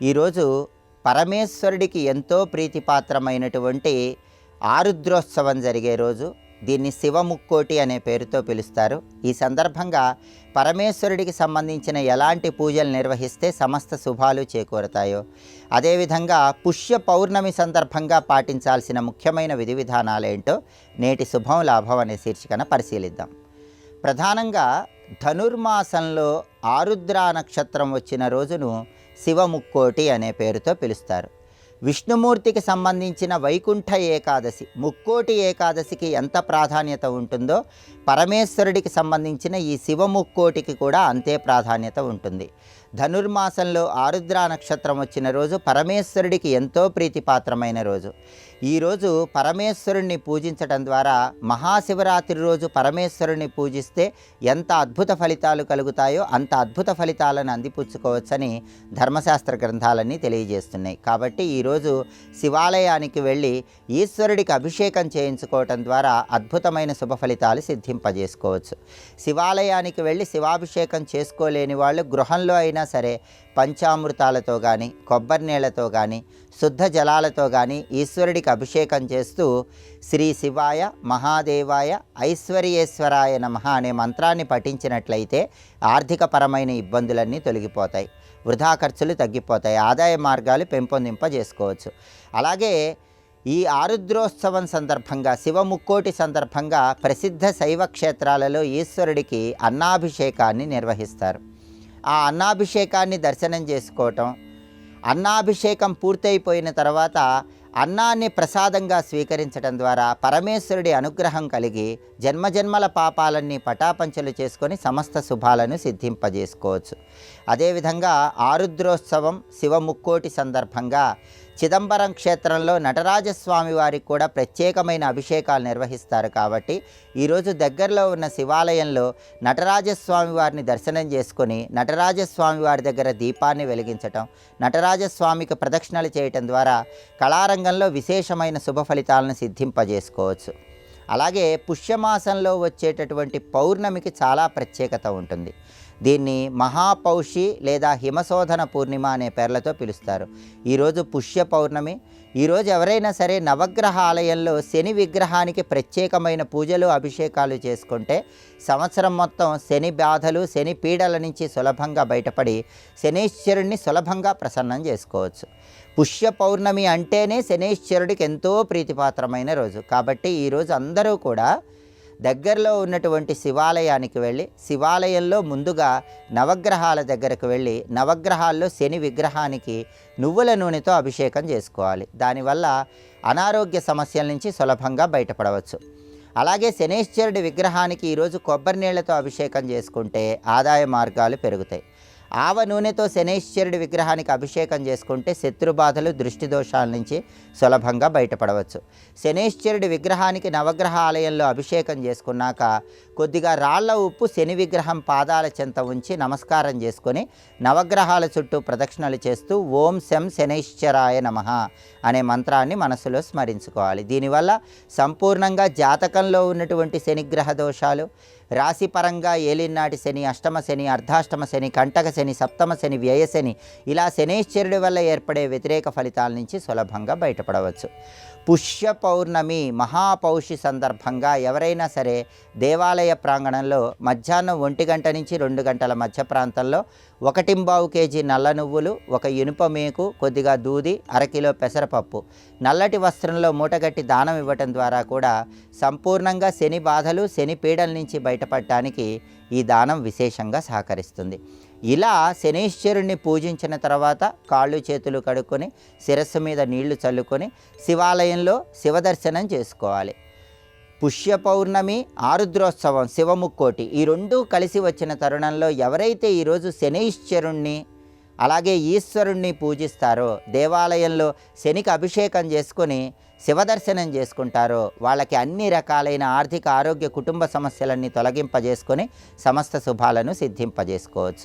ఈరోజు పరమేశ్వరుడికి ఎంతో ప్రీతిపాత్రమైనటువంటి ఆరుద్రోత్సవం జరిగే రోజు. దీన్ని శివముక్కోటి అనే పేరుతో పిలుస్తారు. ఈ సందర్భంగా పరమేశ్వరుడికి సంబంధించిన ఎలాంటి పూజలు నిర్వహిస్తే సమస్త శుభాలు చేకూరతాయో, అదేవిధంగా పుష్య పౌర్ణమి సందర్భంగా పాటించాల్సిన ముఖ్యమైన విధి విధానాలేంటో నేటి శుభం లాభం అనే శీర్షికన పరిశీలిద్దాం. ప్రధానంగా ధనుర్మాసంలో ఆరుద్ర నక్షత్రం వచ్చిన రోజును శివముక్కోటి అనే పేరుతో పిలుస్తారు. విష్ణుమూర్తికి సంబంధించిన వైకుంఠ ఏకాదశి, ముక్కోటి ఏకాదశికి ఎంత ప్రాధాన్యత ఉంటుందో పరమేశ్వరుడికి సంబంధించిన ఈ శివముక్కోటికి కూడా అంతే ప్రాధాన్యత ఉంటుంది. ధనుర్మాసంలో ఆరుద్ర నక్షత్రం వచ్చిన రోజు పరమేశ్వరుడికి ఎంతో ప్రీతిపాత్రమైన రోజు. ఈరోజు పరమేశ్వరుణ్ణి పూజించడం ద్వారా మహాశివరాత్రి రోజు పరమేశ్వరుణ్ణి పూజిస్తే ఎంత అద్భుత ఫలితాలు కలుగుతాయో అంత అద్భుత ఫలితాలను అందిపుచ్చుకోవచ్చని ధర్మశాస్త్ర గ్రంథాలన్నీ తెలియజేస్తున్నాయి. కాబట్టి ఈరోజు శివాలయానికి వెళ్ళి ఈశ్వరుడికి అభిషేకం చేయించుకోవటం ద్వారా అద్భుతమైన శుభ ఫలితాలు సిద్ధింపజేసుకోవచ్చు. శివాలయానికి వెళ్ళి శివాభిషేకం చేసుకోలేని వాళ్ళు గృహంలో అయినా సరే పంచామృతాలతో కానీ, కొబ్బరి నీళ్లతో కానీ, శుద్ధ జలాలతో కానీ ఈశ్వరుడికి అభిషేకం చేస్తూ శ్రీ శివాయ మహాదేవాయ ఐశ్వర్యేశ్వరాయ నమః అనే మంత్రాన్ని పఠించినట్లయితే ఆర్థికపరమైన ఇబ్బందులన్నీ తొలగిపోతాయి, వృధా ఖర్చులు తగ్గిపోతాయి, ఆదాయ మార్గాలు పెంపొందింపజేసుకోవచ్చు. అలాగే ఈ ఆరుద్రోత్సవం సందర్భంగా, శివముక్కోటి సందర్భంగా ప్రసిద్ధ శైవ క్షేత్రాలలో ఈశ్వరుడికి అన్నాభిషేకాన్ని నిర్వహిస్తారు. ఆ అన్నాభిషేకాన్ని దర్శనం చేసుకోవటం, అన్నాభిషేకం పూర్తయిపోయిన తర్వాత అన్నాన్ని ప్రసాదంగా స్వీకరించడం ద్వారా పరమేశ్వరుడి అనుగ్రహం కలిగి జన్మజన్మల పాపాలన్నీ పటాపంచలు చేసుకొని సమస్త శుభాలను సిద్ధింపజేసుకోవచ్చు. అదేవిధంగా ఆరుద్రోత్సవం శివముక్కోటి సందర్భంగా చిదంబరం క్షేత్రంలో నటరాజస్వామి వారికి కూడా ప్రత్యేకమైన అభిషేకాలు నిర్వహిస్తారు. కాబట్టి ఈరోజు దగ్గరలో ఉన్న శివాలయంలో నటరాజస్వామి వారిని దర్శనం చేసుకొని నటరాజస్వామి వారి దగ్గర దీపాన్ని వెలిగించటం, నటరాజస్వామికి ప్రదక్షిణలు చేయటం ద్వారా కళారంగంలో విశేషమైన శుభ ఫలితాలను సిద్ధింపజేసుకోవచ్చు. అలాగే పుష్యమాసంలో వచ్చేటటువంటి పౌర్ణమికి చాలా ప్రత్యేకత ఉంటుంది. దీన్ని మహాపౌషి లేదా హిమశోధన పూర్ణిమ అనే పేర్లతో పిలుస్తారు. ఈరోజు పుష్య పౌర్ణమి. ఈరోజు ఎవరైనా సరే నవగ్రహ ఆలయంలో శని విగ్రహానికి ప్రత్యేకమైన పూజలు అభిషేకాలు చేసుకుంటే సంవత్సరం మొత్తం శని బాధలు, శని పీడల నుంచి సులభంగా బయటపడి శనీశ్వరుణ్ణి సులభంగా ప్రసన్నం చేసుకోవచ్చు. పుష్య పౌర్ణమి అంటేనే శనీశ్వరుడికి ఎంతో ప్రీతిపాత్రమైన రోజు. కాబట్టి ఈరోజు అందరూ కూడా దగ్గరలో ఉన్నటువంటి శివాలయానికి వెళ్ళి శివాలయంలో ముందుగా నవగ్రహాల దగ్గరకు వెళ్ళి నవగ్రహాల్లో శని విగ్రహానికి నువ్వుల నూనెతో అభిషేకం చేసుకోవాలి. దానివల్ల అనారోగ్య సమస్యల నుంచి సులభంగా బయటపడవచ్చు. అలాగే శనీశ్వరుడి విగ్రహానికి ఈరోజు కొబ్బరి నీళ్లతో అభిషేకం చేసుకుంటే ఆదాయ మార్గాలు పెరుగుతాయి. ఆవ నూనెతో శనీశ్వరుడి విగ్రహానికి అభిషేకం చేసుకుంటే శత్రుబాధలు, దృష్టి దోషాల నుంచి సులభంగా బయటపడవచ్చు. శనీశ్వరుడి విగ్రహానికి నవగ్రహ ఆలయంలో అభిషేకం చేసుకున్నాక కొద్దిగా రాళ్ల ఉప్పు శని విగ్రహం పాదాల చెంత ఉంచి నమస్కారం చేసుకొని నవగ్రహాల చుట్టూ ప్రదక్షిణలు చేస్తూ ఓం శం శనైశ్చరాయ నమః అనే మంత్రాన్ని మనసులో స్మరించుకోవాలి. దీనివల్ల సంపూర్ణంగా జాతకంలో ఉన్నటువంటి శనిగ్రహ దోషాలు, రాశిపరంగా ఏలినాటి శని, అష్టమ శని, అర్ధాష్టమ శని, కంటక శని, సప్తమ శని, వ్యయశని, ఇలా శనీశ్వరుడి వల్ల ఏర్పడే వ్యతిరేక ఫలితాల నుంచి సులభంగా బయటపడవచ్చు. పుష్య పౌర్ణమి మహాపౌషి సందర్భంగా ఎవరైనా సరే దేవాలయ ప్రాంగణంలో మధ్యాహ్నం 1 గంట నుంచి 2 గంటల మధ్య ప్రాంతంలో 1.25 కేజీ నల్ల నువ్వులు, 1 ఇనుప మేకు, కొద్దిగా దూది, 1/2 కిలో పెసరపప్పు నల్లటి వస్త్రంలో మూటగట్టి దానం ఇవ్వటం ద్వారా కూడా సంపూర్ణంగా శని బాధలు, శని పీడల నుంచి బయటపడటానికి ఈ దానం విశేషంగా సహకరిస్తుంది. ఇలా శనీశ్వరుణ్ణి పూజించిన తర్వాత కాళ్ళు చేతులు కడుక్కొని శిరస్సు మీద నీళ్లు చల్లుకొని శివాలయంలో శివదర్శనం చేసుకోవాలి. పుష్య పౌర్ణమి, ఆరుద్రోత్సవం, శివముక్కోటి ఈ రెండూ కలిసి వచ్చిన తరుణంలో ఎవరైతే ఈరోజు శనీశ్వరుణ్ణి అలాగే ఈశ్వరుణ్ణి పూజిస్తారో, దేవాలయంలో శనికి అభిషేకం చేసుకొని శివదర్శనం చేసుకుంటారో వాళ్ళకి అన్ని రకాలైన ఆర్థిక, ఆరోగ్య, కుటుంబ సమస్యలన్నీ తొలగింపజేసుకొని సమస్త శుభాలను సిద్ధింపజేసుకోవచ్చు.